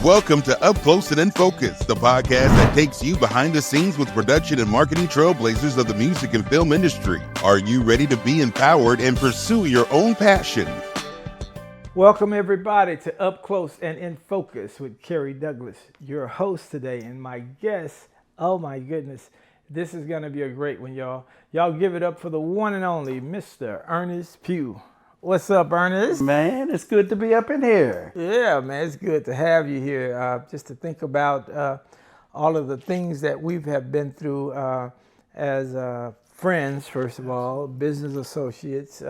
Welcome to Up Close and in Focus, the podcast that takes you behind the scenes with production and marketing trailblazers of the music and film industry. Are you ready to be empowered and pursue your own passion? Welcome everybody to Up Close and in Focus with Kerry Douglas, your host today, and my guest. Oh my goodness, this is gonna be a great one, y'all. Y'all give it up for the one and only Mr. Ernest Pugh. What's up, Ernest? Man, it's good to be up in here. Yeah, man, it's good to have you here. Just to think about all of the things that we have been through as friends, first of all, business associates.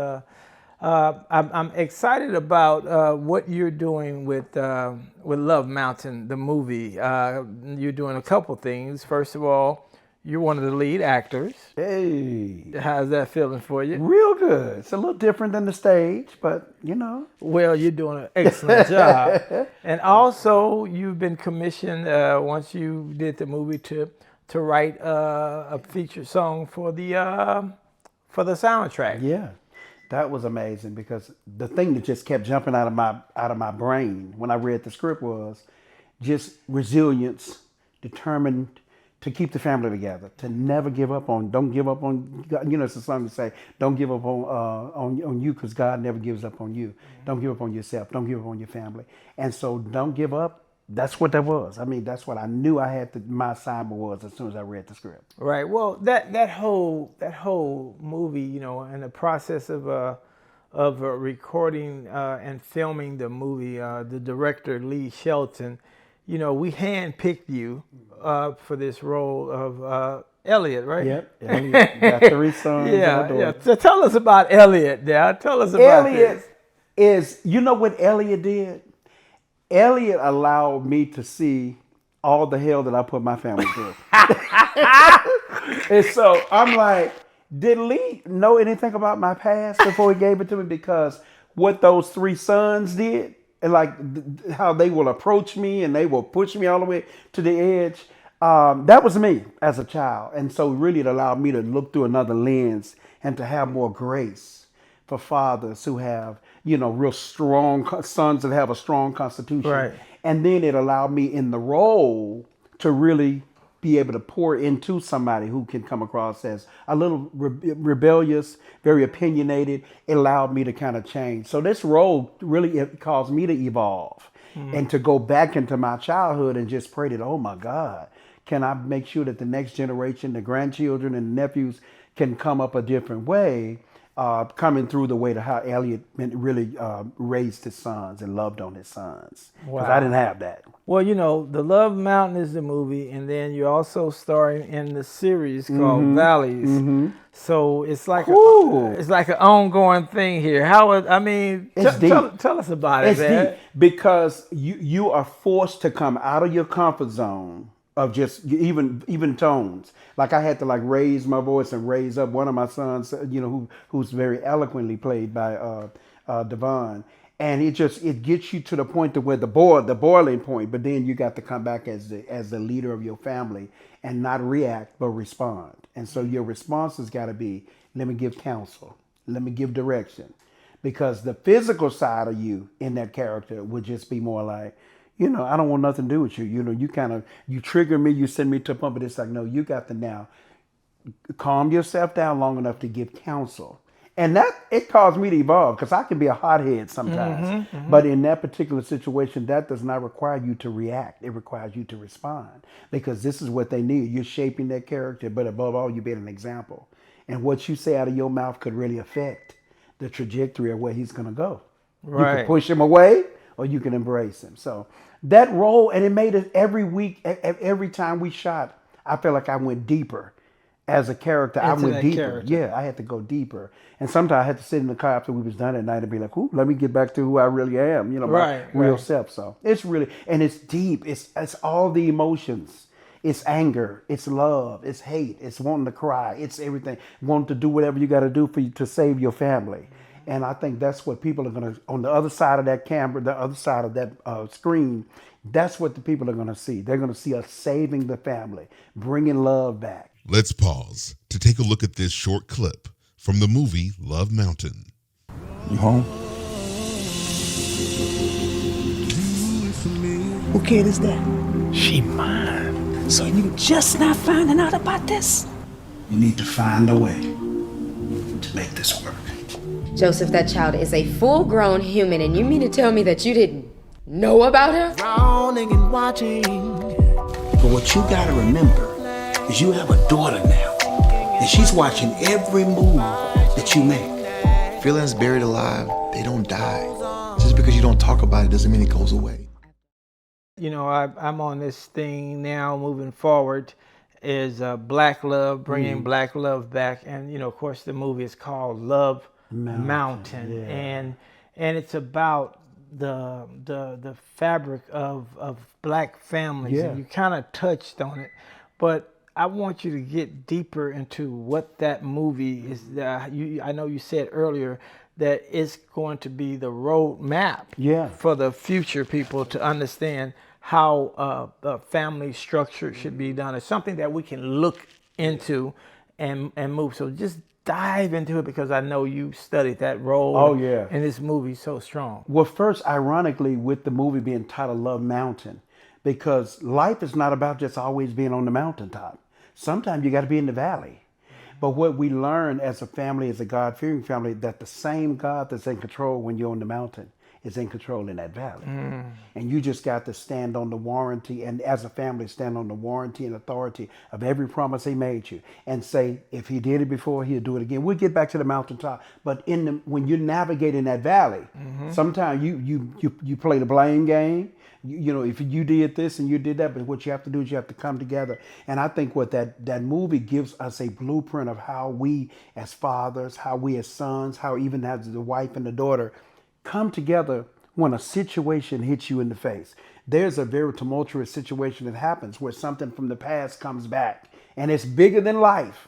I'm excited about what you're doing with Love Mountain, the movie. You're doing a couple things. First of all, you're one of the lead actors. Hey. How's that feeling for you? Real good. It's a little different than the stage, but you know. Well, you're doing an excellent job. And also, you've been commissioned, once you did the movie, to write a feature song for the soundtrack. Yeah. That was amazing because the thing that just kept jumping out of my brain when I read the script was just resilience, determined to keep the family together, to never give up on, don't give up on, you know, it's a song to say, don't give up on you because God never gives up on you. Mm-hmm. Don't give up on yourself. Don't give up on your family. And so don't give up. That's what that was. I mean, that's what I knew I had my assignment was as soon as I read the script. Right. Well, that whole movie, you know, in the process of recording and filming the movie, the director Lee Shelton, you know, we handpicked you for this role of Elliot, right? Yep. Elliot got 3 sons. Yeah. So tell us about Elliot, Dad. Tell us about Elliot is, you know what Elliot did? Elliot allowed me to see all the hell that I put my family through. And so I'm like, did Lee know anything about my past before he gave it to me? Because what those 3 sons did, and like how they will approach me and they will push me all the way to the edge, that was me as a child. And so really it allowed me to look through another lens and to have more grace for fathers who have, you know, real strong sons that have a strong constitution. Right. And then it allowed me in the role to really be able to pour into somebody who can come across as a little rebellious, very opinionated. It allowed me to kind of change. So this role really it caused me to evolve and to go back into my childhood and just pray that, oh my God, can I make sure that the next generation, the grandchildren and nephews can come up a different way, coming through the way to how Elliot really raised his sons and loved on his sons. Because I didn't have that. Well, you know, The Love Mountain is the movie, and then you're also starring in the series called Valleys. Mm-hmm. So it's like an ongoing thing here. Tell us about it, man. Deep because you are forced to come out of your comfort zone of just even tones. Like I had to like raise my voice and raise up one of my sons, you know, who's very eloquently played by Devon. And it gets you to the point to where the boiling point, but then you got to come back as the leader of your family and not react, but respond. And so your response has got to be, let me give counsel. Let me give direction. Because the physical side of you in that character would just be more like, you know, I don't want nothing to do with you. You know, you trigger me, you send me to a pump, but it's like, no, you got to now calm yourself down long enough to give counsel. And that, it caused me to evolve because I can be a hothead sometimes. But in that particular situation, that does not require you to react. It requires you to respond because this is what they need. You're shaping that character, but above all, you're being an example. And what you say out of your mouth could really affect the trajectory of where he's going to go. Right. You can push him away or you can embrace him. So that role, and it made it every week, every time we shot, I felt like I went deeper. As a character, I went deeper. Character. Yeah, I had to go deeper. And sometimes I had to sit in the car after we was done at night and be like, ooh, let me get back to who I really am, you know, my real self. So it's really, and it's deep. It's all the emotions. It's anger. It's love. It's hate. It's wanting to cry. It's everything. Wanting to do whatever you got to do to save your family. And I think that's what people are going to, on the other side of that camera, the other side of that screen, that's what the people are going to see. They're going to see us saving the family, bringing love back. Let's pause to take a look at this short clip from the movie Love Mountain. You home? Who kid is that? She mine. So you just not finding out about this? You need to find a way to make this work. Joseph, that child is a full-grown human, and you mean to tell me that you didn't know about her? Drowning and watching. But what you gotta remember is you have a daughter now, and she's watching every move that you make. Feelings buried alive, they don't die. Just because you don't talk about it doesn't mean it goes away. You know, I'm on this thing now moving forward is Black Love, bringing Black Love back. And, you know, of course, the movie is called Love Mountain. Yeah. And it's about the fabric of Black families. Yeah. And you kind of touched on it. But I want you to get deeper into what that movie is. I know you said earlier that it's going to be the road map for the future people to understand how the family structure should be done. It's something that we can look into and move. So just dive into it, because I know you studied that role in this movie so strong. Well, first, ironically, with the movie being titled Love Mountain, because life is not about just always being on the mountaintop. Sometimes you got to be in the valley. But what we learn as a family, as a God-fearing family, that the same God that's in control when you're on the mountain is in control in that valley. And you just got to stand on the warranty, and as a family, stand on the warranty and authority of every promise he made you, and say, if he did it before, he'll do it again. We'll get back to the mountaintop. But when you're navigating that valley, sometimes you play the blame game. You know, if you did this and you did that, but what you have to do is you have to come together. And I think what that movie gives us a blueprint of how we as fathers, how we as sons, how even as the wife and the daughter come together when a situation hits you in the face. There's a very tumultuous situation that happens where something from the past comes back and it's bigger than life.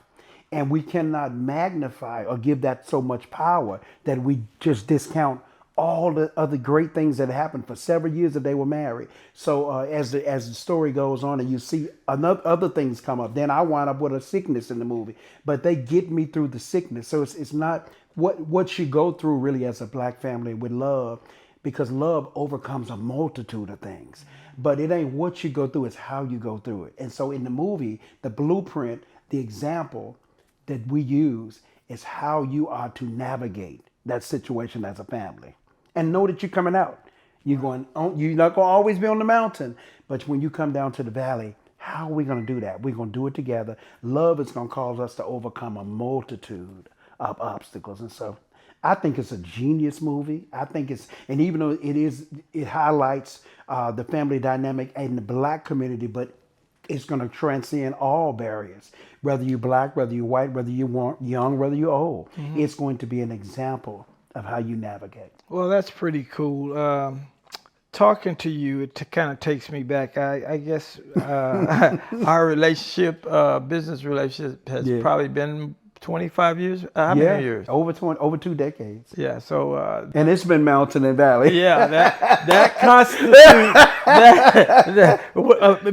And we cannot magnify or give that so much power that we just discount all the other great things that happened for several years that they were married. So as the story goes on and you see other things come up, then I wind up with a sickness in the movie. But they get me through the sickness. So it's not what you go through really as a Black family with love, because love overcomes a multitude of things. But it ain't what you go through, it's how you go through it. And so in the movie, the blueprint, the example that we use is how you are to navigate that situation as a family. And know that you're coming out. You're not going to always be on the mountain, but when you come down to the valley, how are we going to do that? We're going to do it together. Love is going to cause us to overcome a multitude of obstacles. And so I think it's a genius movie. I think and even though it highlights the family dynamic in the Black community, but it's going to transcend all barriers. Whether you're Black, whether you're white, whether you're young, whether you're old, it's going to be an example of how you navigate. Well, that's pretty cool. Talking to you, it kind of takes me back. I guess our relationship, business relationship, has probably been 25 years. How many years? Over 2 decades. Yeah. So. And it's been mountain and valley. Yeah, that constitutes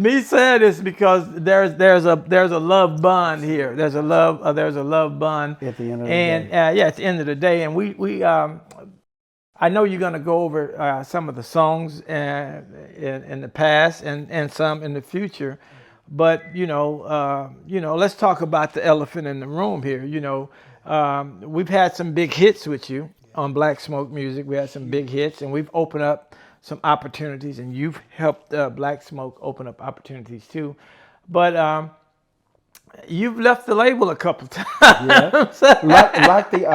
me saying this because there's a love bond here. There's a love bond at the end of the day. At the end of the day, and we I know you're going to go over some of the songs in the past and some in the future, but let's talk about the elephant in the room here. We've had some big hits with you on Black Smoke Music. We had some big hits, and we've opened up some opportunities, and you've helped Black Smoke open up opportunities too. But you've left the label a couple times. Yeah. like the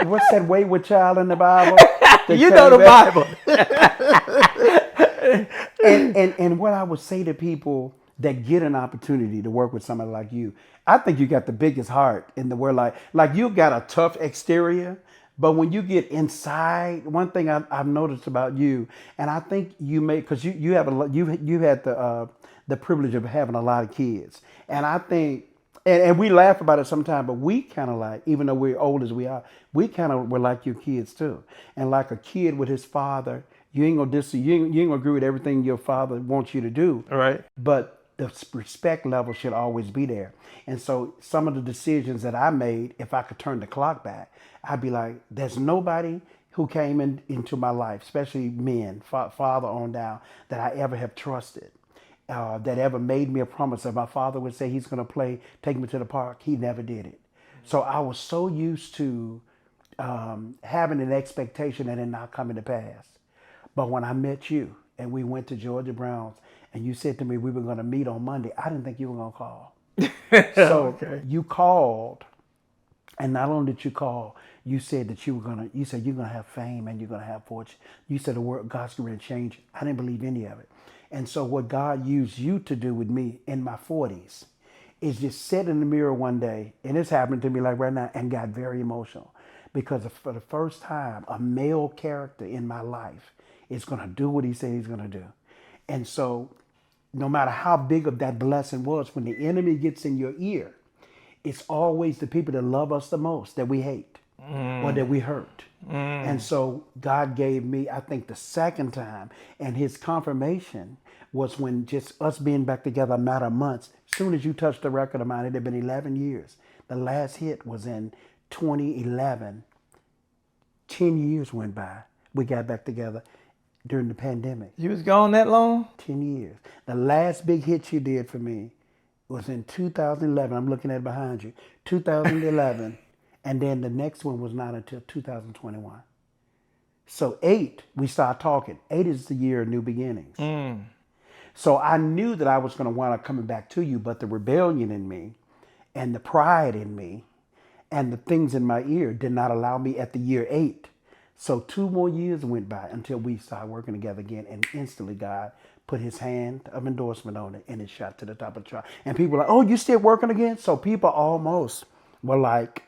what's that wayward child in the Bible? You know the Bible. and what I would say to people that get an opportunity to work with somebody like you, I think you got the biggest heart in the world. Like you got a tough exterior, but when you get inside, one thing I've noticed about you, and I think you may, because you had the privilege of having a lot of kids, and I think. And we laugh about it sometimes, but we kind of like, even though we're old as we are, we kind of were like your kids too. And like a kid with his father, you ain't gonna agree with everything your father wants you to do. All right. But the respect level should always be there. And so some of the decisions that I made, if I could turn the clock back, I'd be like, there's nobody who came into my life, especially men, father on down, that I ever have trusted, that ever made me a promise that my father would say he's going to take me to the park. He never did it. So I was so used to having an expectation that it not coming to pass. But when I met you and we went to Georgia Brown's and you said to me we were going to meet on Monday, I didn't think you were going to call. So you called, and not only did you call, you said that you're going to have fame and you're going to have fortune. You said the word God's going to change. I didn't believe any of it. And so what God used you to do with me in my 40s is just sit in the mirror one day, and it's happening to me like right now, and got very emotional. Because for the first time, a male character in my life is going to do what he said he's going to do. And so no matter how big of that blessing was, when the enemy gets in your ear, it's always the people that love us the most that we hate or that we hurt. And so God gave me, I think, the second time, and his confirmation was when just us being back together a matter of months. As soon as you touched the record of mine, it had been 11 years. The last hit was in 2011. 10 years went by. We got back together during the pandemic. You was gone that long? 10 years. The last big hit you did for me was in 2011. I'm looking at it behind you. 2011. And then the next one was not until 2021. So 8, we start talking. 8 is the year of new beginnings. So I knew that I was going to wind up coming back to you, but the rebellion in me and the pride in me and the things in my ear did not allow me at the year 8. So 2 more years went by until we started working together again, and instantly God put his hand of endorsement on it, and it shot to the top of the chart. And people were like, oh, you still working again? So people almost were like,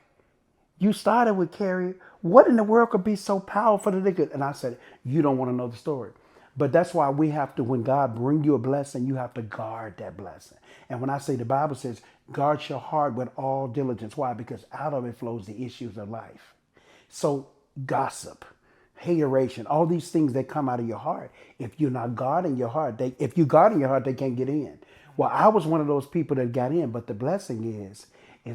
you started with Kerry. What in the world could be so powerful that they could? And I said, you don't want to know the story. But that's why we have to, when God bring you a blessing, you have to guard that blessing. And when I say the Bible says, guard your heart with all diligence. Why? Because out of it flows the issues of life. So gossip, hateration, all these things that come out of your heart, if you're not guarding your heart, if you guard in your heart, they can't get in. Well, I was one of those people that got in, but the blessing is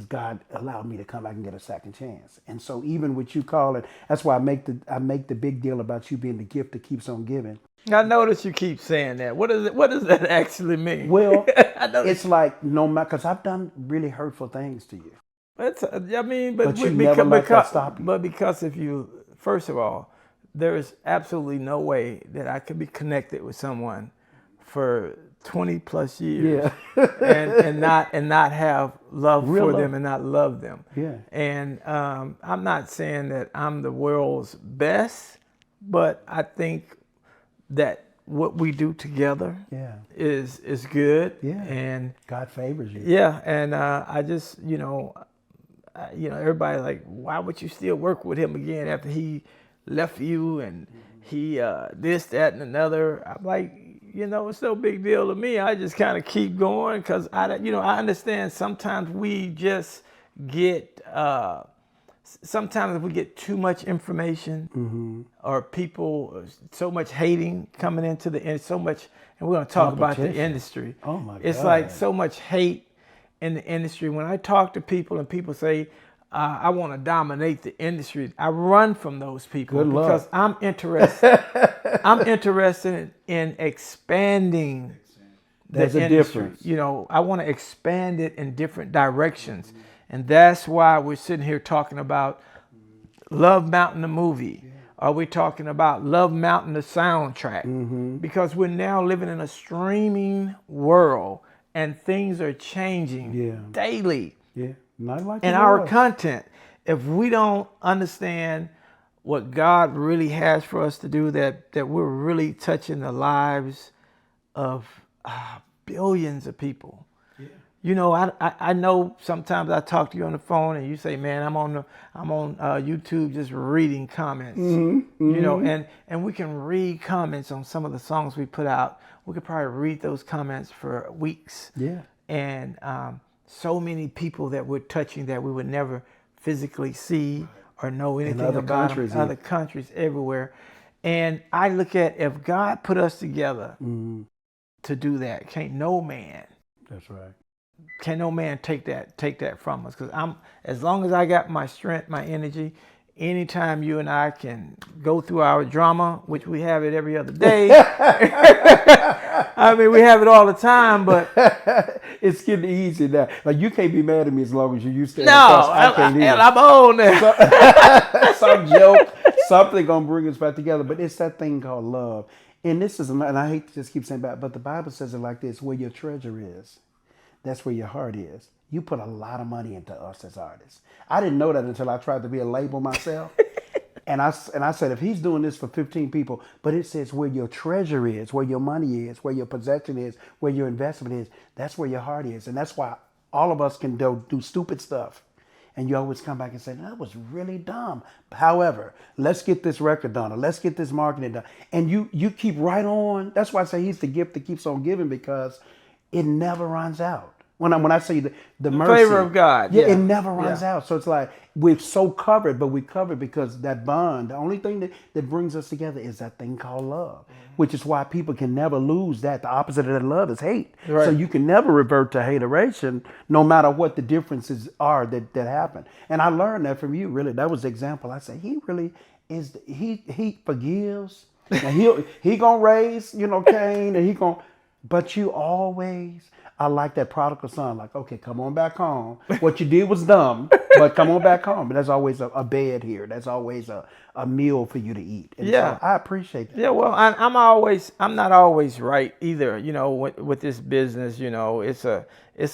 God allowed me to come back and get a second chance. And so even with you calling, that's why I make the big deal about you being the gift that keeps on giving. I notice you keep saying that. What does that actually mean? Well, it's like no matter, because I've done really hurtful things to you. But you never let that stop you. But because if you, first of all, there is absolutely no way that I could be connected with someone for 20 plus years and not have love for them and not love them. Yeah. And I'm not saying that I'm the world's best, but I think that what we do together is good. Yeah. And God favors you. Yeah. And I just, everybody like, why would you still work with him again after he left you and he this, that, and another? I'm like, it's no big deal to me. I just kind of keep going because I understand sometimes we just get, sometimes if we get too much information or people, so much hating coming into the end, so much, and we're going to talk about the industry. Oh my God. It's like so much hate in the industry. When I talk to people and people say, I want to dominate the industry, I run from those people because I'm interested. I'm interested in expanding the industry. There's a difference. I want to expand it in different directions. And that's why we're sitting here talking about Love Mountain, the movie. Are we talking about Love Mountain, the soundtrack? Because we're now living in a streaming world and things are changing daily. Yeah. Not like and our content. If we don't understand what God really has for us to do, that we're really touching the lives of billions of people. I know sometimes I talk to you on the phone and you say, man, I'm on YouTube just reading comments, and we can read comments on some of the songs we put out. We could probably read those comments for weeks. Yeah. And so many people that we're touching that we would never physically see or know anything about them, other countries everywhere. And I look at, if God put us together to do that, can't no man. That's right. Can no man take that from us? Because as long as I got my strength, my energy, anytime you and I can go through our drama, which we have it every other day. I mean, we have it all the time, but it's getting easy now. Like, you can't be mad at me as long as you used to. no, I can't either. I'm old now. Some joke, something gonna bring us back together. But it's that thing called love. And this is, and I hate to just keep saying that, but the Bible says it like this: where your treasure is, that's where your heart is. You put a lot of money into us as artists. I didn't know that until I tried to be a label myself. And I said, if he's doing this for 15 people, but it says where your treasure is, where your money is, where your possession is, where your investment is, that's where your heart is. And that's why all of us can do stupid stuff. And you always come back and say, that was really dumb. However, let's get this record done, or let's get this marketing done. And you keep right on. That's why I say he's the gift that keeps on giving, because it never runs out. When I say the mercy, favor of God, it never runs out. So it's like we're so covered, but we're covered because that bond, the only thing that brings us together is that thing called love, which is why people can never lose that. The opposite of that love is hate. Right. So you can never revert to hateration, no matter what the differences are that happen. And I learned that from you, really. That was the example. I said, he really is, he forgives, and he gonna raise, Cain, and he gonna, but you always, I like that prodigal son. Like, okay, come on back home. What you did was dumb, but come on back home. But there's always a bed here. There's always a meal for you to eat. And so I appreciate that. Yeah, well, I'm not always right either. With this business, it's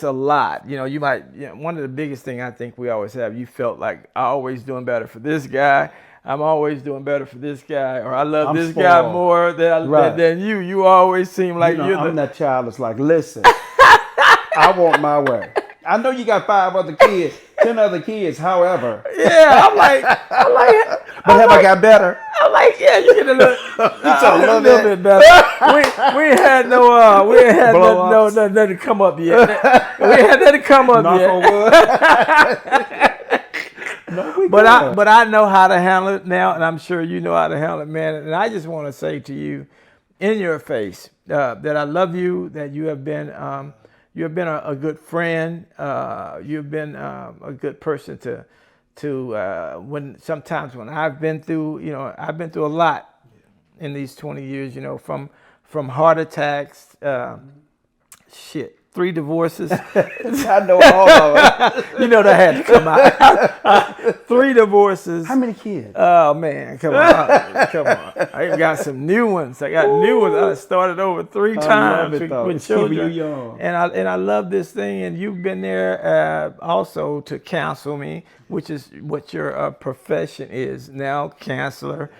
a lot. You might. One of the biggest thing I think we always have. You felt like I always doing better for this guy. I'm always doing better for this guy, or I love this guy more than you. You always seem like I'm that child that's like, listen. I want my way. I know you got 5 other kids, 10 other kids, however. Yeah, I'm like, but have I got better? I'm like, yeah, you get a little bit better. We ain't had nothing to come up yet. We ain't had nothing to come up yet. No, but I know how to handle it now, and I'm sure you know how to handle it, man. And I just want to say to you, in your face, that I love you. That you have been a good friend. You've been a good person to when sometimes when I've been through a lot in these 20 years. From heart attacks, 3 divorces. I know all of it. That had to come out. 3 divorces. How many kids? Oh man, come on. I got some new ones. I started over 3 times with children. You young. And I love this thing. And you've been there also to counsel me, which is what your profession is now, counselor.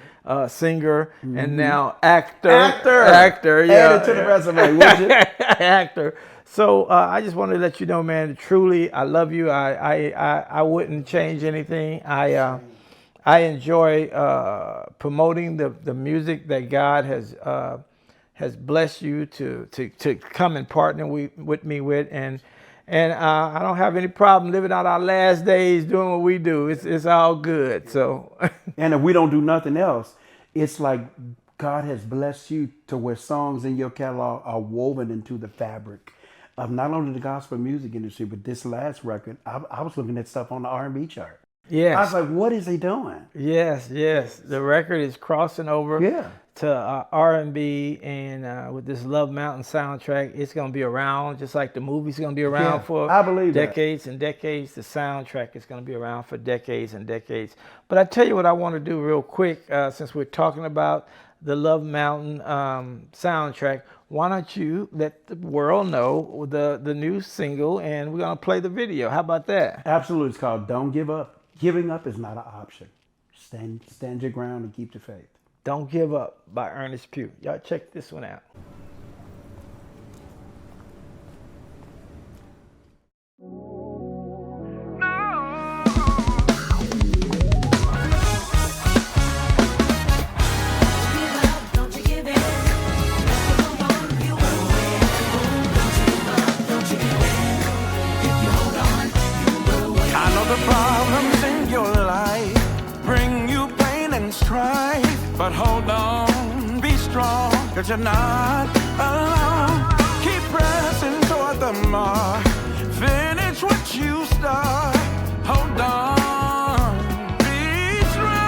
Singer, and now actor. Add it to the resume, would you? Actor. So I just wanted to let you know, man, truly, I love you. I wouldn't change anything. I enjoy promoting the music that God has blessed you to come and partner with me with, and I don't have any problem living out our last days doing what we do. It's all good. So, and if we don't do nothing else, it's like God has blessed you to where songs in your catalog are woven into the fabric of not only the gospel music industry, but this last record, I was looking at stuff on the R&B chart. Yes. I was like, what is he doing? Yes. The record is crossing over to R&B, and with this Love Mountain soundtrack, it's going to be around, just like the movie's going to be around for decades and decades. The soundtrack is going to be around for decades and decades. But I tell you what I want to do real quick, since we're talking about the Love Mountain soundtrack, why don't you let the world know the new single, and we're going to play the video. How about that? Absolutely. It's called Don't Give Up. Giving up is not an option. Stand your ground and keep the faith. Don't Give Up by Ernest Pugh. Y'all check this one out. But hold on, be strong, 'cause you're not alone. Keep pressing toward the mark. Finish what you start. Hold on, be strong.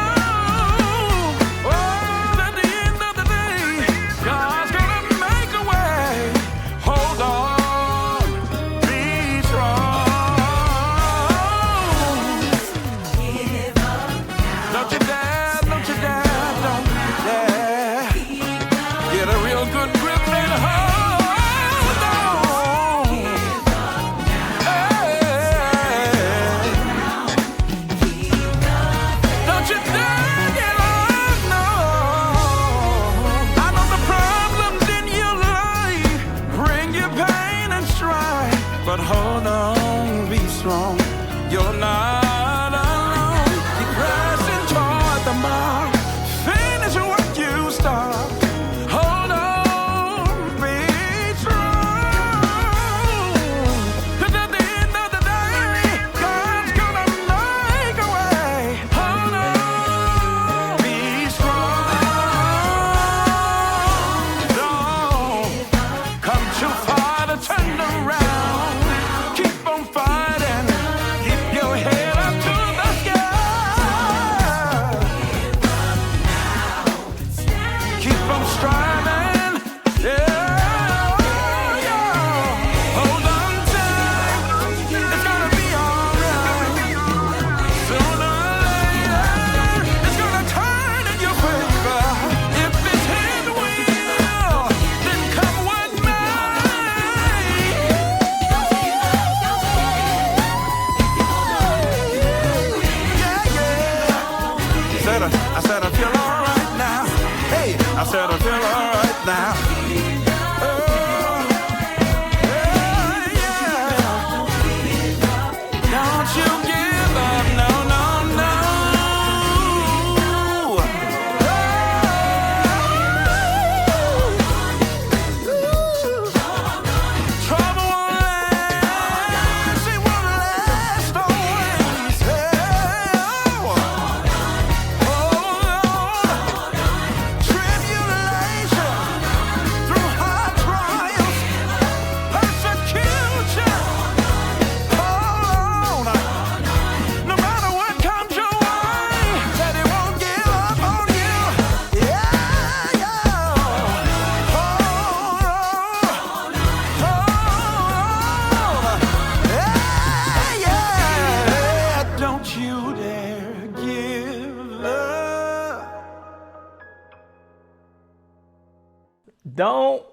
Don't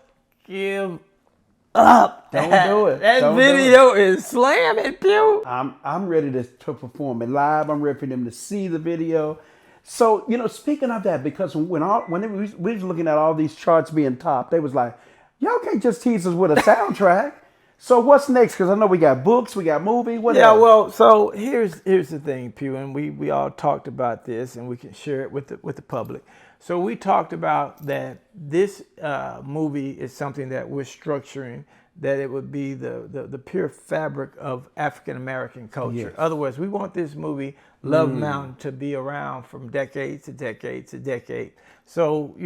give up. Don't do it. That Don't video is slamming, Pugh. I'm ready to perform it live. I'm ready for them to see the video. So, speaking of that, because when we was looking at all these charts being topped, they was like, y'all can't just tease us with a soundtrack. So what's next? Because I know we got books, we got movie. What Yeah, else? well, so here's the thing, Pugh, and we all talked about this, and we can share it with the public. So we talked about that this movie is something that we're structuring, that it would be the pure fabric of African American culture. Yes. In other words, we want this movie, Love Mountain, to be around from decade to decade to decade. So,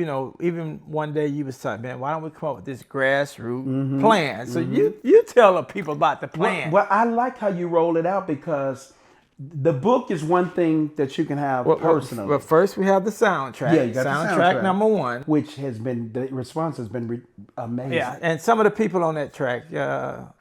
even one day you was talking, man, why don't we come up with this grassroots plan? So you tell the people about the plan. Well, I like how you roll it out, because the book is one thing that you can have personally. Well, first we have the soundtrack. Yeah, you got the soundtrack number one. Which the response has been amazing. Yeah, and some of the people on that track.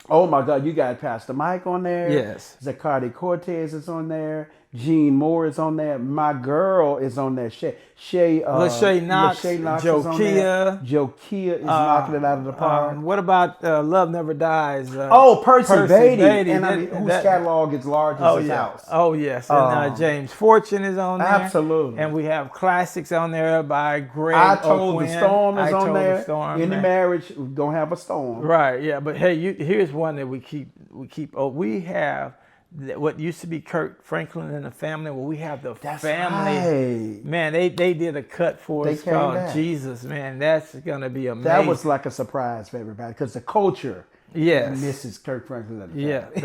Oh my God, you got Pastor Mike on there. Yes. Zacardi Cortez is on there. Gene Moore is on there. My girl is on there. Lachey Knox, Joe is on Kia. there. Joe Kia is knocking it out of the park. What about Love Never Dies? Percy Beatty. And whose that catalog is large as his yeah. house. Oh, yes. And James Fortune is on there. Absolutely. And we have classics on there by Greg I Told O'Quinn. the Storm is I on Told there. the Storm, Any man. marriage, we're going to have a storm. Right, yeah. But hey, here's one that we keep. We have what used to be Kirk Franklin and the Family. Well, we have the family. Right. Man, they did a cut for us called back. Jesus. Man, that's gonna be amazing. That was like a surprise for everybody, because the culture yes misses Kirk Franklin and the yeah family.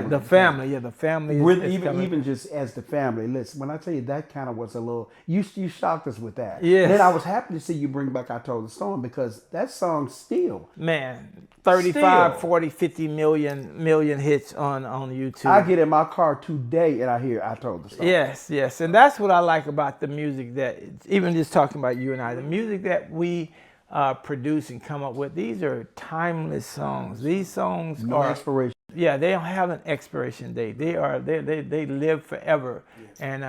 the family yeah the family is coming. Even just as the family. Listen, when I tell you that kind of was a little, you shocked us with that. Yes. Then I was happy to see you bring back I Told the Storm, because that song still, man, 35, 40, 50 million hits on YouTube. I get in my car today and I hear I Told the Storm. Yes, and that's what I like about the music, that even just talking about you and I, the music that we produce and come up with, these are timeless songs. These songs No expiration. Yeah, they don't have an expiration date. They live forever. Yes. And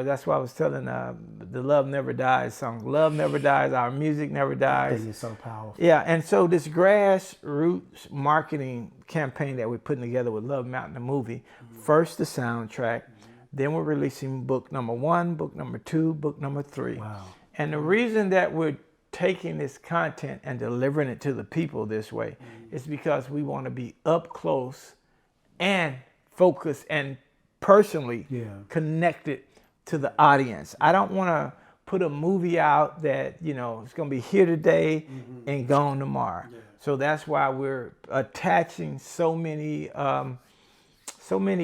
that's why I was telling the Love Never Dies song. Love never dies. Our music never dies. I think it's so powerful. Yeah, and so this grassroots marketing campaign that we're putting together with Love Mountain the movie. First the soundtrack, then we're releasing book number 1, book number 2, book number 3. Wow. And the reason that we're taking this content and delivering it to the people this way is because we want to be up close and focused and personally connected to the audience. I don't want to put a movie out that it's going to be here today and gone tomorrow. So that's why we're attaching so many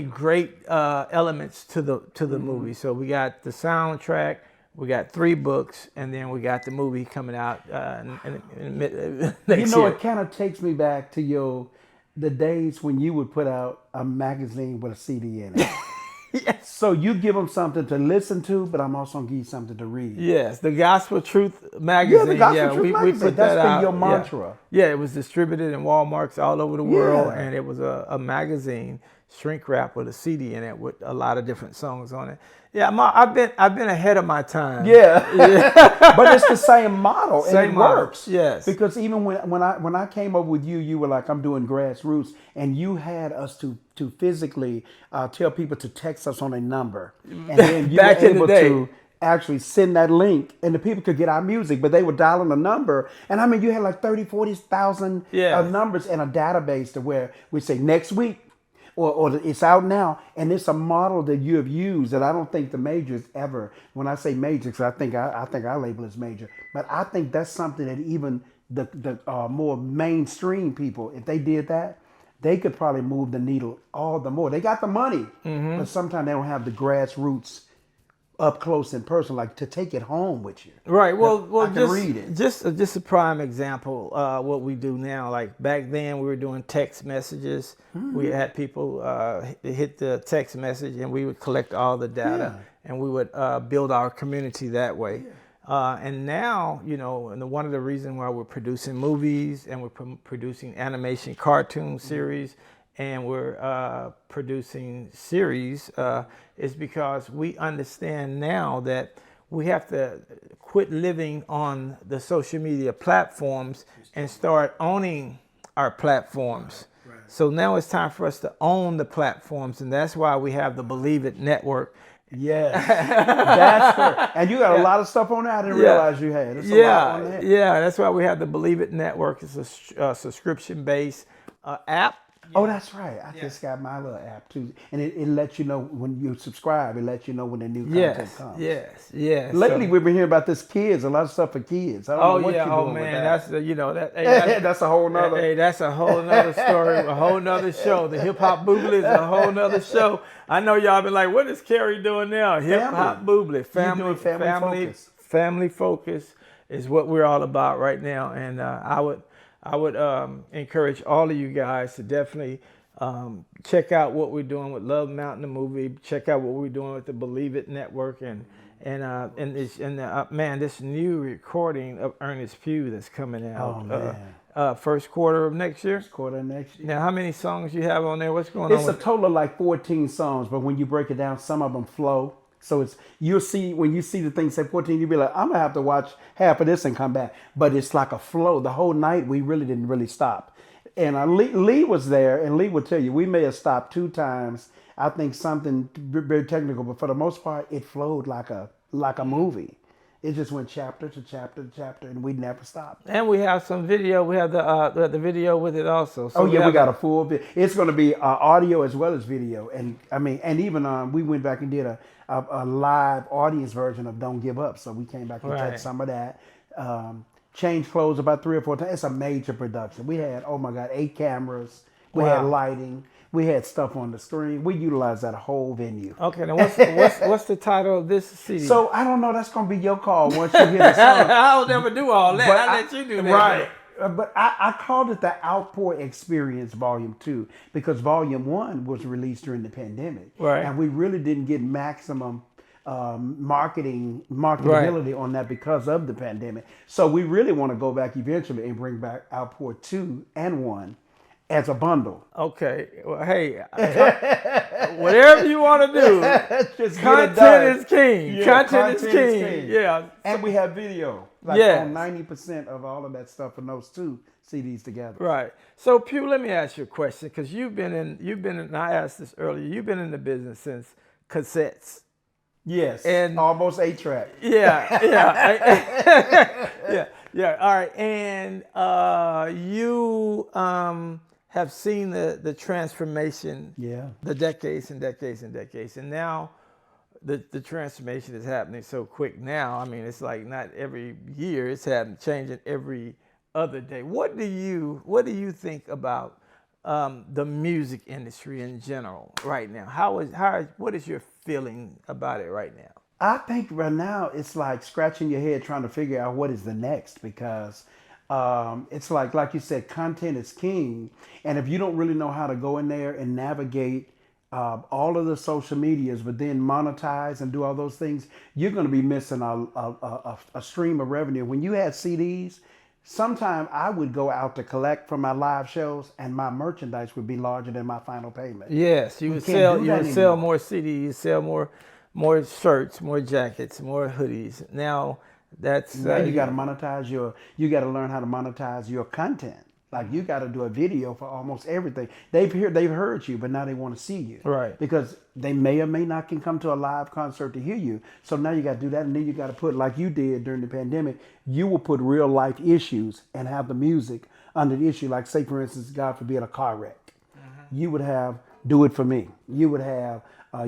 great elements to the movie. So we got the soundtrack, we got 3 books, and then we got the movie coming out next year. It kind of takes me back to the days when you would put out a magazine with a CD in it. Yes. So you give them something to listen to, but I'm also going to give you something to read. Yes, the Gospel Truth magazine. Yeah, the Gospel Truth magazine. We put That's that been out. your mantra. Yeah, it was distributed in Walmarts all over the world, Yeah. and it was a magazine, shrink wrap with a CD in it with a lot of different songs on it. Yeah, I've been ahead of my time. Yeah. But it's the same model, and it works. Yes. Because even when I came up with you were like, I'm doing grassroots, and you had us to physically tell people to text us on a number, and then you Back were in the able day. to actually send that link, and the people could get our music, but they were dialing a number, and I mean, you had like 30, 40,000 numbers in a database to where we say next week. Or it's out now, and it's a model that you have used that I don't think the majors ever. When I say major, because I think our label is major, but I think that's something that even the more mainstream people, if they did that, they could probably move the needle all the more. They got the money, but sometimes they don't have the grassroots up close and personal, like to take it home with you. Right. Well, I can read it. Just a prime example. What we do now, like back then, we were doing text messages. We had people hit the text message, and we would collect all the data, and we would build our community that way. And now, and one of the reasons why we're producing movies and we're producing animation cartoon series, and we're producing series is because we understand now that we have to quit living on the social media platforms and start owning our platforms. Right. So now it's time for us to own the platforms, and that's why we have the Believe It Network. Yes, that's her. And you got a lot of stuff on there I didn't realize you had. It's a lot on there. Yeah, that's why we have the Believe It Network. It's a subscription-based app. Oh, that's right. I just got my little app too, and it lets you know when you subscribe. It lets you know when the new content comes. Yes. Lately, we've been hearing about this kids. A lot of stuff for kids. I don't know what you're doing with that. That's that's a whole nother. Hey, that's a whole nother story, a whole nother show. The Hip Hop Boobly is a whole nother show. I know y'all been like, what is Kerry doing now? Hip Hop Boobly, family focus is what we're all about right now, and I would encourage all of you guys to definitely check out what we're doing with Love Mountain the movie. Check out what we're doing with the Believe It Network, and this new recording of Ernest Pugh that's coming out. First quarter of next year. First quarter of next year. Now, how many songs you have on there? What's going on? It's a total of like 14 songs, but when you break it down, some of them flow. So you'll see when you see the thing say 14, you'll be like, I'm gonna have to watch half of this and come back. But it's like a flow. The whole night we really didn't stop. And Lee was there, and Lee would tell you we may have stopped 2 times. I think something very technical, but for the most part, it flowed like a movie. It just went chapter to chapter to chapter, and we never stopped. And we have some video. We have the video with it also. So we got a full video. It's going to be audio as well as video, and even we went back and did a live audience version of "Don't Give Up." So we came back and touched some of that. Changed clothes about 3 or 4 times. It's a major production. We had 8 cameras. We had lighting. We had stuff on the screen. We utilized that whole venue. Okay, now what's the title of this CD? So I don't know. That's gonna be your call once you hear the song. I'll never do all that. I'll let you do that. Right. But I called it the Outpour Experience Volume 2 because Volume 1 was released during the pandemic. Right. And we really didn't get maximum marketability on that because of the pandemic. So we really want to go back eventually and bring back Outpour 2 and 1 as a bundle. Okay. Well, hey, whatever you want to do, just content is king. Yeah, content is king. Yeah. And we have video. On 90% of all of that stuff in those 2 CDs together. Right. So Pugh, let me ask you a question, because you've been in, I asked this earlier, you've been in the business since cassettes. Yes. And almost 8-track. Yeah. All right. And you have seen the transformation, the decades and decades and decades. And now the transformation is happening so quick now. I mean, it's like not every year, it's changing every other day. What do you think about the music industry in general right now? What is your feeling about it right now? I think right now it's like scratching your head trying to figure out what is the next, because it's like you said, content is king. And if you don't really know how to go in there and navigate all of the social medias, but then monetize and do all those things, you're going to be missing a stream of revenue. When you had CDs, sometimes I would go out to collect from my live shows, and my merchandise would be larger than my final payment. Yes, you would sell more CDs, you sell more shirts, more jackets, more hoodies. Now you got to monetize you got to learn how to monetize your content. Like you got to do a video for almost everything. They've heard you, but now they want to see you. Right. Because they may or may not can come to a live concert to hear you. So now you got to do that, and then you got to put, like you did during the pandemic, you will put real life issues and have the music under the issue. Like say, for instance, God forbid, a car wreck. Mm-hmm. You would have Do It For Me. You would have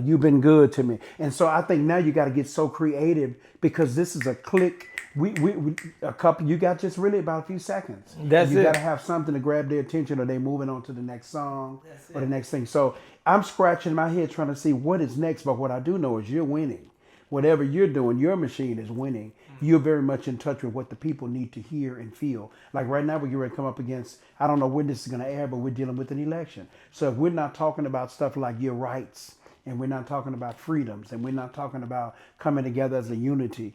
You've Been Good To Me. And so I think now you got to get so creative, because this is a click. You got just really about a few seconds. You got to have something to grab their attention, or they moving on to the next song or the next thing. So I'm scratching my head trying to see what is next. But what I do know is you're winning. Whatever you're doing, your machine is winning. You're very much in touch with what the people need to hear and feel. Like right now, we're getting ready to come up against, I don't know when this is going to air, but we're dealing with an election. So if we're not talking about stuff like your rights, and we're not talking about freedoms, and we're not talking about coming together as a unity,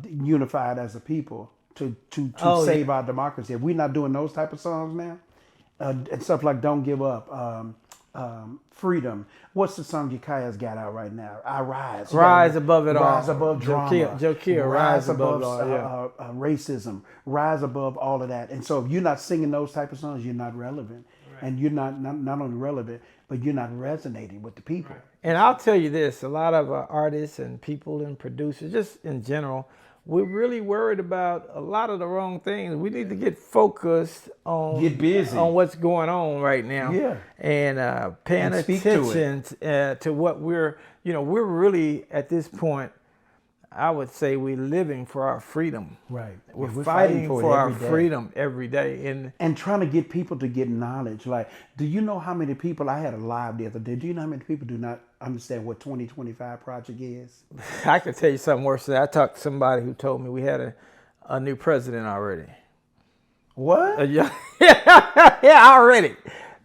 unified as a people to save our democracy. If we're not doing those type of songs now, and stuff like Don't Give Up, freedom. What's the song Jakaya's got out right now? I Rise. Rise above it all. Rise above drama. Joe Kier, rise above racism. Rise above all of that. And so if you're not singing those type of songs, you're not relevant. Right. And you're not only relevant, but you're not resonating with the people. Right. And I'll tell you this, a lot of artists and people and producers, just in general, we're really worried about a lot of the wrong things. We need to get focused on what's going on right now. Yeah. And paying attention to what we're really at this point, I would say we're living for our freedom. Right. We're fighting for our freedom every day. And trying to get people to get knowledge. Like, do you know how many people, I had a live the other day, do you know how many people do not understand what 2025 Project is? I could tell you something worse than that. I talked to somebody who told me we had a new president already. What? Yeah,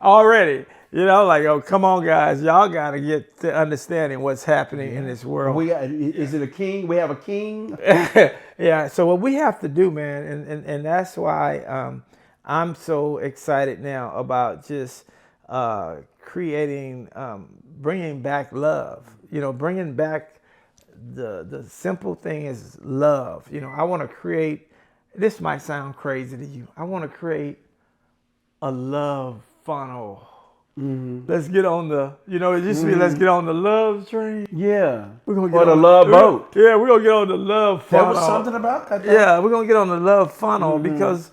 already. You know, like, oh, come on, guys. Y'all got to get to understanding what's happening in this world. Is it a king? We have a king? Yeah, so what we have to do, man, and that's why I'm so excited now about just creating, bringing back love. You know, bringing back the simple thing is love. You know, I want to create, this might sound crazy to you, I want to create a love funnel. Mm-hmm. Let's get on the, it used to be let's get on the love train. Yeah. We're gonna get on the love boat. Yeah, we're going to get on the love funnel. There was something about that. Yeah, we're going to get on the love funnel because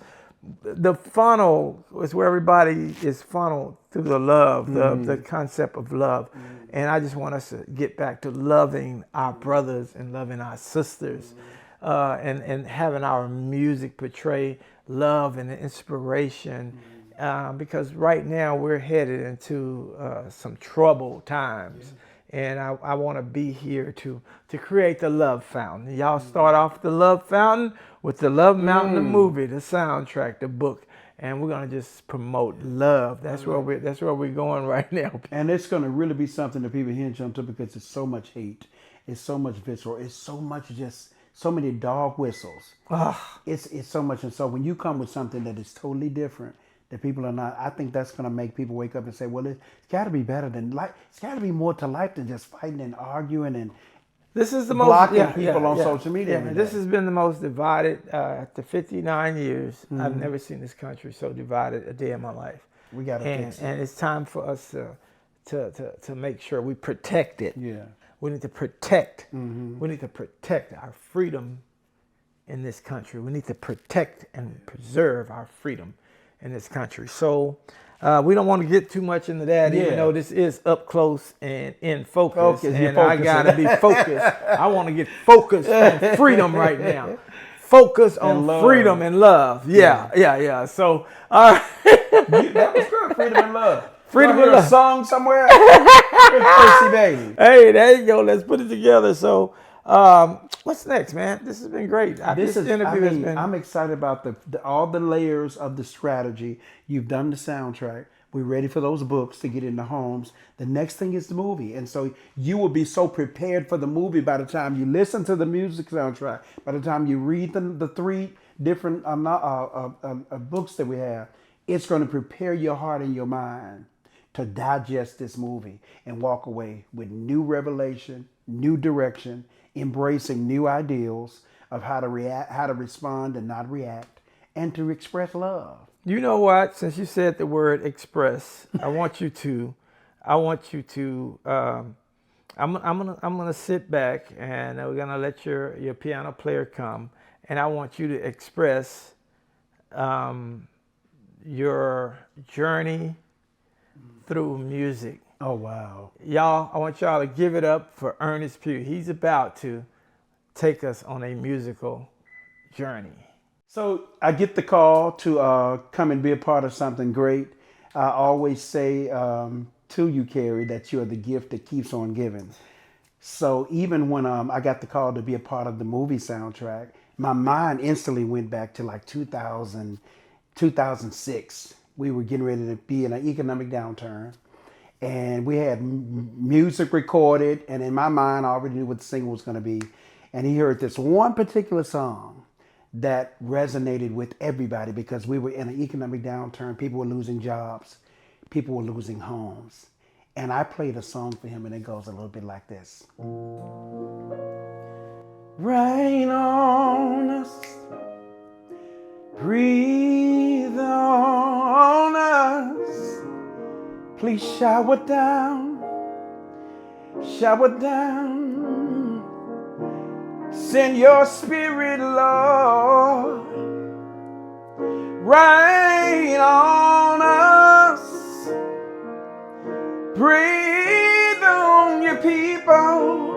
the funnel is where everybody is funneled through the love, the concept of love. And I just want us to get back to loving our brothers and loving our sisters and having our music portray love and inspiration. Because right now we're headed into some troubled times. And I want to be here to create the love fountain. Y'all start off the love fountain with the Love Mountain, the movie, the soundtrack, the book. And we're going to just promote love. That's where we're going right now. And it's going to really be something that people hinge on to because it's so much hate. It's so much visceral. It's so much just so many dog whistles. It's so much. And so when you come with something that is totally different, that people are not, I think that's going to make people wake up and say, well, it's got to be better than life. It's got to be more to life than just fighting and arguing and this is the blocking people on social media. Yeah, this has been the most divided, after 59 years, I've never seen this country so divided a day in my life. We got to fix it. And it's time for us to make sure we protect it. Yeah. We need to protect. We need to protect our freedom in this country. We need to protect and preserve our freedom in this country. So we don't want to get too much into that, even though this is up close and in focus. And I gotta be focused. I want to get focused on freedom right now. Focus on freedom and love. Yeah. So that was good. Freedom and love. Freedom and love. A song somewhere. Percy Baby. Hey, there you go. Let's put it together. So what's next, man? This has been great. I'm excited about all the layers of the strategy. You've done the soundtrack. We're ready for those books to get in the homes. The next thing is the movie. And so you will be so prepared for the movie by the time you listen to the music soundtrack, by the time you read the three different books that we have. It's going to prepare your heart and your mind to digest this movie and walk away with new revelation, new direction, embracing new ideals of how to react, how to respond and not react, and to express love. You know what? Since you said the word express, I'm gonna sit back and we're gonna let your piano player come, and I want you to express your journey through music. Oh, wow. Y'all, I want y'all to give it up for Ernest Pugh. He's about to take us on a musical journey. So I get the call to come and be a part of something great. I always say to you, Kerry, that you're the gift that keeps on giving. So even when I got the call to be a part of the movie soundtrack, my mind instantly went back to like 2006. We were getting ready to be in an economic downturn. And we had music recorded, and in my mind, I already knew what the single was going to be. And he heard this one particular song that resonated with everybody because we were in an economic downturn. People were losing jobs. People were losing homes. And I played a song for him, and it goes a little bit like this. Rain on us, breathe on us, please shower down, send your spirit, Lord, rain on us, breathe on your people.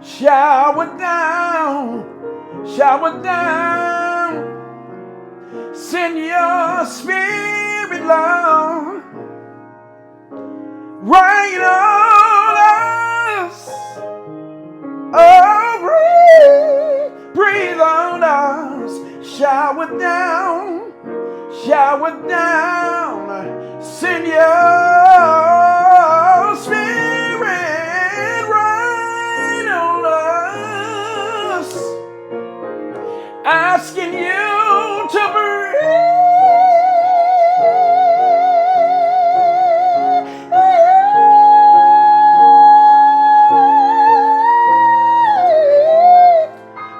Shower down, send your spirit, Lord, rain on us, oh, breathe on us, shower down, send your spirit, rain on us, asking you to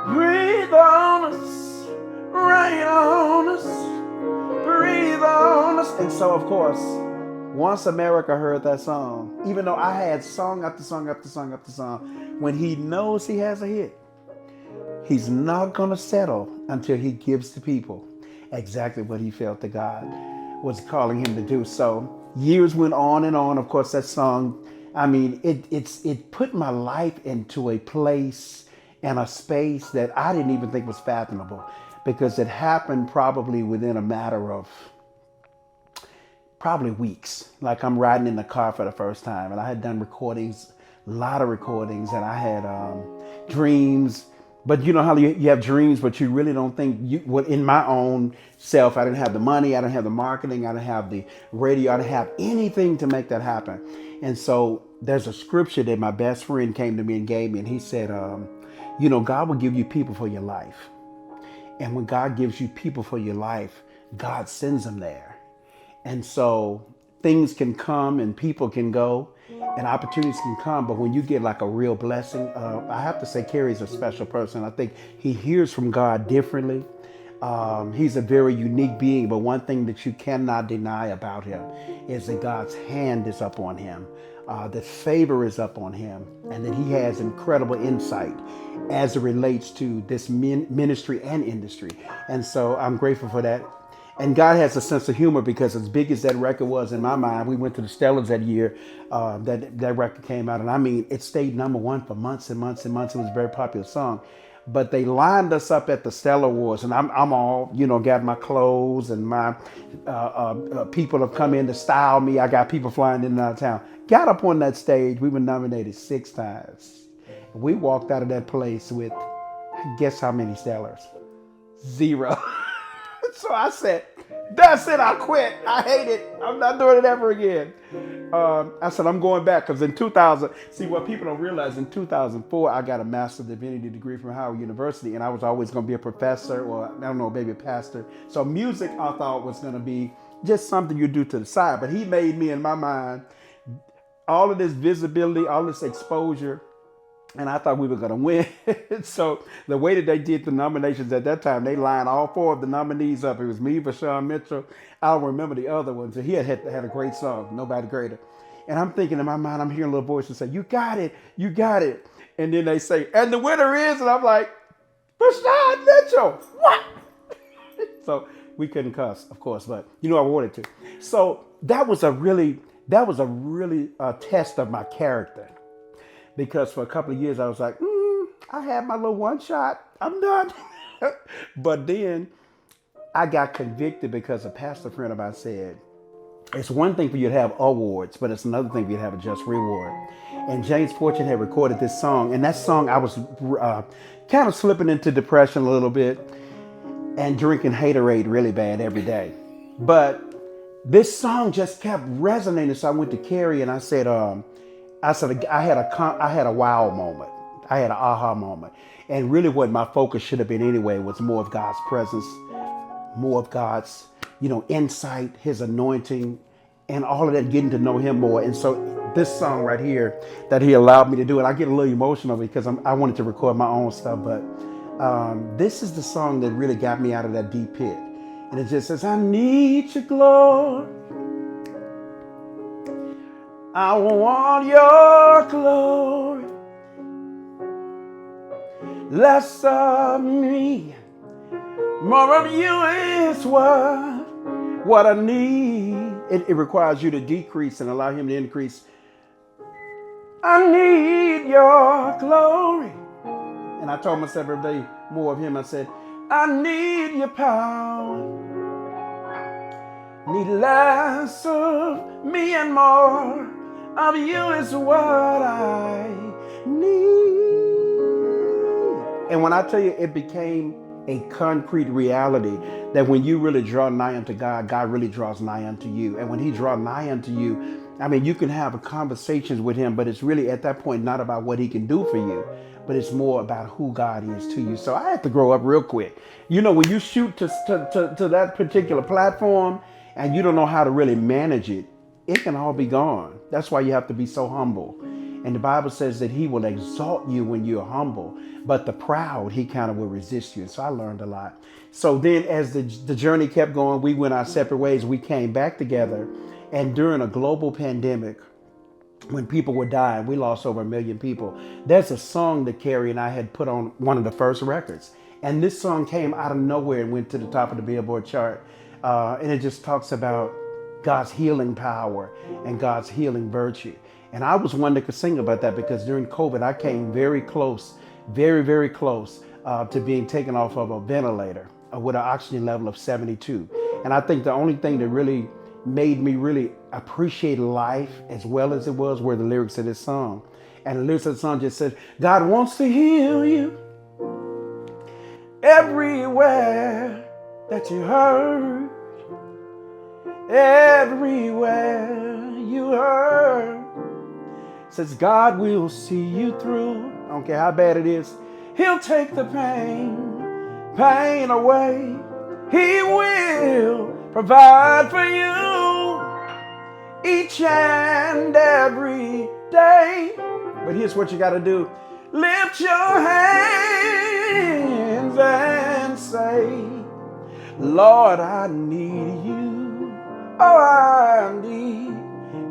breathe on us, rain on us, breathe on us. And so, of course, once America heard that song, even though I had song after song after song after song, when he knows he has a hit, he's not going to settle until he gives the people exactly what he felt that God was calling him to do. So years went on and on. Of course, that song, I mean, it put my life into a place and a space that I didn't even think was fathomable, because it happened probably within a matter of probably weeks. Like, I'm riding in the car for the first time, and I had done recordings, a lot of recordings, and I had dreams. But you know how you have dreams, but you really don't think in my own self, I didn't have the money, I didn't have the marketing, I didn't have the radio, I didn't have anything to make that happen. And so there's a scripture that my best friend came to me and gave me, and he said, God will give you people for your life. And when God gives you people for your life, God sends them there. And so things can come and people can go and opportunities can come. But when you get like a real blessing, I have to say Kerry's a special person. I think he hears from God differently. He's a very unique being. But one thing that you cannot deny about him is that God's hand is up on him, that favor is up on him, and that he has incredible insight as it relates to this ministry and industry. And so I'm grateful for that. And God has a sense of humor, because as big as that record was in my mind, we went to the Stellars that year, that record came out. And I mean, it stayed number one for months and months and months. It was a very popular song. But they lined us up at the Stellar Awards, and I'm all, got my clothes, and my people have come in to style me. I got people flying in and out of town. Got up on that stage. We were nominated 6 times. We walked out of that place with, guess how many Stellars? 0. So I said, that's it, I quit. I hate it. I'm not doing it ever again. I said, I'm going back, because in 2000, see, what people don't realize, in 2004, I got a Master of Divinity degree from Howard University, and I was always going to be a professor, or I don't know, maybe a pastor. So music, I thought, was going to be just something you do to the side. But he made me, in my mind, all of this visibility, all this exposure, and I thought we were going to win. So the way that they did the nominations at that time, they lined all 4 of the nominees up. It was me, Vashawn Mitchell. I don't remember the other ones. And he had a great song, Nobody Greater. And I'm thinking in my mind, I'm hearing a little voice and say, you got it. And then they say, and the winner is, and I'm like, Vashawn Mitchell. What? So we couldn't cuss, of course, but I wanted to. So that was a really test of my character. Because for a couple of years, I was like, I had my little one shot. I'm done. But then I got convicted because a pastor friend of mine said, it's one thing for you to have awards, but it's another thing for you to have a just reward. And James Fortune had recorded this song. And that song, I was kind of slipping into depression a little bit and drinking Haterade really bad every day. But this song just kept resonating. So I went to Kerry and I said, I had a wow moment. I had an aha moment. And really what my focus should have been anyway was more of God's presence, more of God's, insight, his anointing, and all of that, getting to know him more. And so this song right here that he allowed me to do. And I get a little emotional because I wanted to record my own stuff, but this is the song that really got me out of that deep pit. And it just says, I need your glory. I want your glory. Less of me, more of you is what I need. It requires you to decrease and allow him to increase. I need your glory. And I told myself every day more of him. I said, I need your power. Need less of me and more of you is what I need. And when I tell you, it became a concrete reality that when you really draw nigh unto God, God really draws nigh unto you. And when he draws nigh unto you, I mean, you can have conversations with him, but it's really at that point not about what he can do for you, but it's more about who God is to you. So I had to grow up real quick. You know, when you shoot to that particular platform and you don't know how to really manage it, it can all be gone. That's why you have to be so humble. And the Bible says that he will exalt you when you're humble, but the proud, he kind of will resist you. And so I learned a lot. So then as the journey kept going, we went our separate ways. We came back together. And during a global pandemic, when people were dying, we lost over 1 million people. There's a song that Kerry and I had put on one of the first records. And this song came out of nowhere and went to the top of the Billboard chart. And it just talks about God's healing power and God's healing virtue. And I was one that could sing about that because during COVID, I came very close, very, very close to being taken off of a ventilator with an oxygen level of 72. And I think the only thing that really made me really appreciate life as well as it was were the lyrics of this song. And the lyrics of the song just said, God wants to heal you everywhere that you hurt, everywhere you hurt. Says God will see you through. I don't care how bad it is. He'll take the pain away. He will provide for you each and every day. But here's what you got to do. Lift your hands and say, Lord, I need you. Oh, I need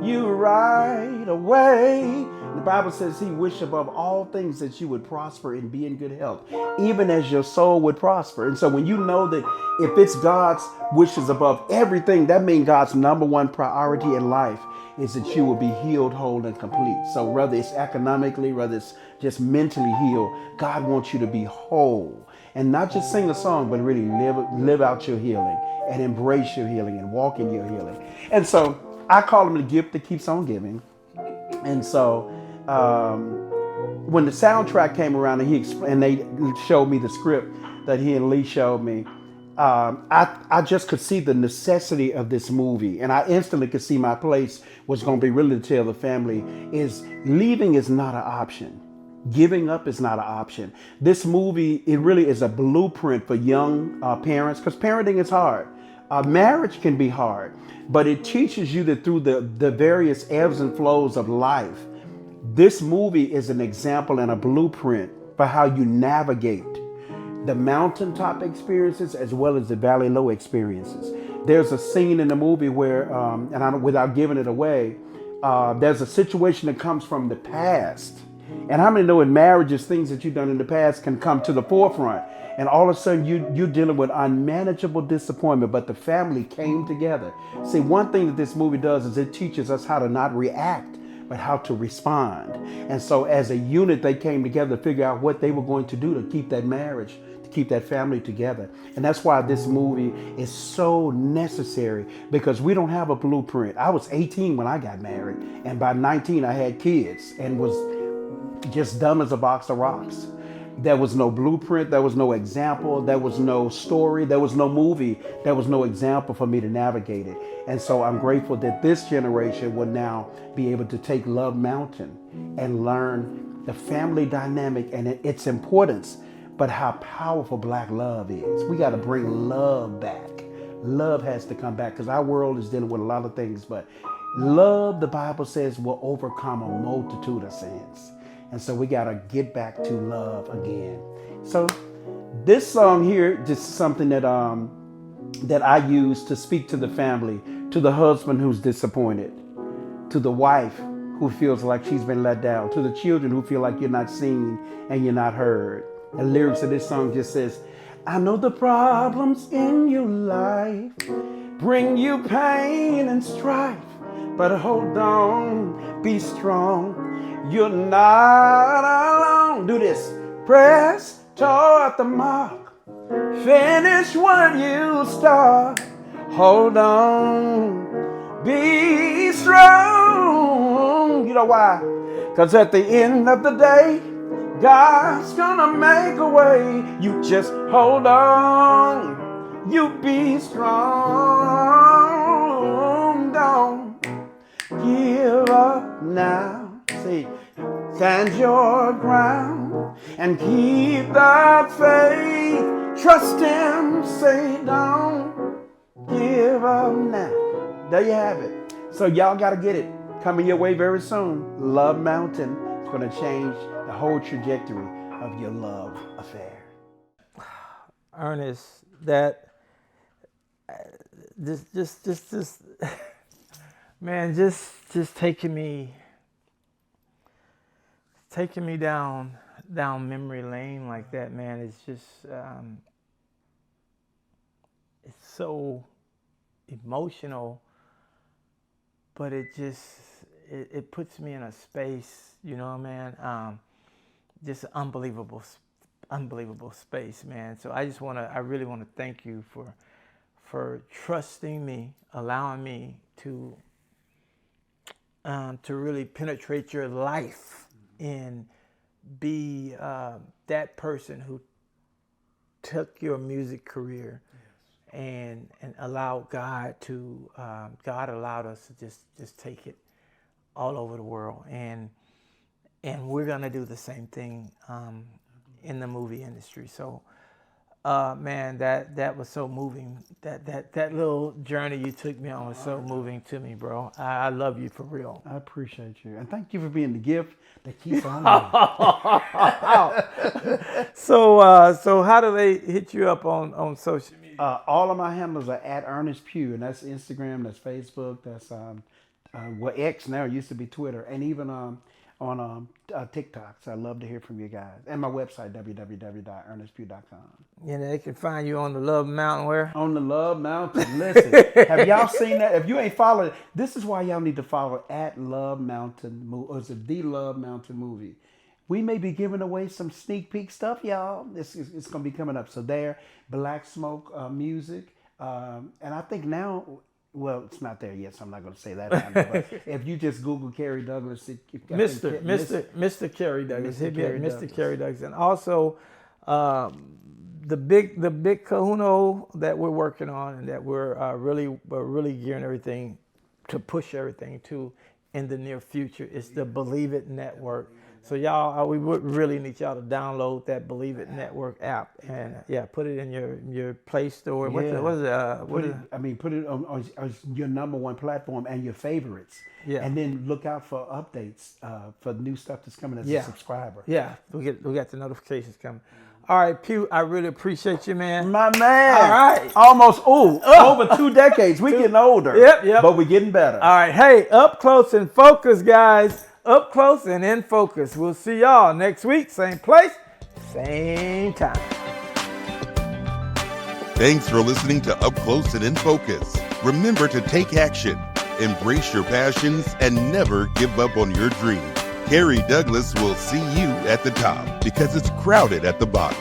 you right away. The Bible says he wished above all things that you would prosper and be in good health, even as your soul would prosper. And so when you know that if it's God's wishes above everything, that means God's number one priority in life is that you will be healed, whole, and complete. So whether it's economically, whether it's just mentally healed, God wants you to be whole and not just sing a song, but really live out your healing and embrace your healing and walk in your healing. And so I call him the gift that keeps on giving. And so when the soundtrack came around and they showed me the script that he and Lee showed me, I just could see the necessity of this movie. And I instantly could see my place was going to be really to tell the family is leaving is not an option. Giving up is not an option. This movie, it really is a blueprint for young parents because parenting is hard. Marriage can be hard, but it teaches you that through the various ebbs and flows of life, this movie is an example and a blueprint for how you navigate the mountaintop experiences as well as the valley low experiences. There's a scene in the movie where, without giving it away, there's a situation that comes from the past. And how many know in marriages, things that you've done in the past can come to the forefront. And all of a sudden you're dealing with unmanageable disappointment, but the family came together. See, one thing that this movie does is it teaches us how to not react, but how to respond. And so as a unit, they came together to figure out what they were going to do to keep that marriage, to keep that family together. And that's why this movie is so necessary, because we don't have a blueprint. I was 18 when I got married, and by 19 I had kids and was just dumb as a box of rocks. There was no blueprint, there was no example, there was no story, there was no movie, there was no example for me to navigate it. And so I'm grateful that this generation will now be able to take Love Mountain and learn the family dynamic and its importance, but how powerful Black love is. We got to bring love back. Love has to come back because our world is dealing with a lot of things, but Love, the Bible says, will overcome a multitude of sins. And so we got to get back to love again. So this song here, just something that I use to speak to the family, to the husband who's disappointed, to the wife who feels like she's been let down, to the children who feel like you're not seen and you're not heard. The lyrics of this song just says, I know the problems in your life bring you pain and strife, but hold on, be strong, you're not alone. Do this. Press toward the mark, finish what you start, hold on, be strong. You know why? Because at the end of the day, God's gonna make a way. You just hold on, you be strong. Don't give up now. See, stand your ground and keep the faith. Trust Him, say don't give up now. There you have it. So y'all gotta get it. Coming your way very soon. Love Mountain. It's gonna change the whole trajectory of your love affair. Ernest, that just man, just taking me down memory lane like that, man. It's just it's so emotional, but it puts me in a space, you know, man. Just unbelievable space, man. So I really want to thank you for trusting me, allowing me to really penetrate your life and be that person who took your music career and allowed God allowed us to just take it all over the world, and we're gonna do the same thing in the movie industry. So man, that was so moving. That little journey you took me on was so moving to me, bro. I love you for real. I appreciate you, and thank you for being the gift that keeps on giving. So how do they hit you up on social media? All of my handles are at Ernest Pugh, and that's Instagram, that's Facebook, that's X now. It used to be Twitter, and even on TikTok. So I love to hear from you guys. And my website, www.ernestpugh.com. And they can find you on the Love Mountain where? On the Love Mountain. Listen, have y'all seen that? If you ain't followed it, this is why y'all need to follow at Love Mountain, or is it The Love Mountain Movie? We may be giving away some sneak peek stuff, y'all. It's going to be coming up. So there, Black Smoke music. And I think now... Well, it's not there yet, so I'm not going to say that. But if you just Google Kerry Douglas, Mr. Kerry Douglas, Mr. Kerry Douglas, and also the big kahuna that we're working on, and that we're really gearing everything to push everything to in the near future is the Believe It Network. So y'all, we would really need y'all to download that Believe It Network app and put it in your Play Store. Put it on your number one platform and your favorites. Yeah. And then look out for updates for new stuff that's coming as a subscriber. Yeah, we got the notifications coming. All right, Pugh, I really appreciate you, man. My man. All right. Almost over 2 decades. We're getting older. Yep. But we're getting better. All right. Hey, up close and focus, guys. Up close and in focus. We'll see y'all next week. Same place, same time. Thanks for listening to Up Close and in Focus. Remember to take action, embrace your passions, and never give up on your dreams. Kerry Douglas will see you at the top because it's crowded at the bottom.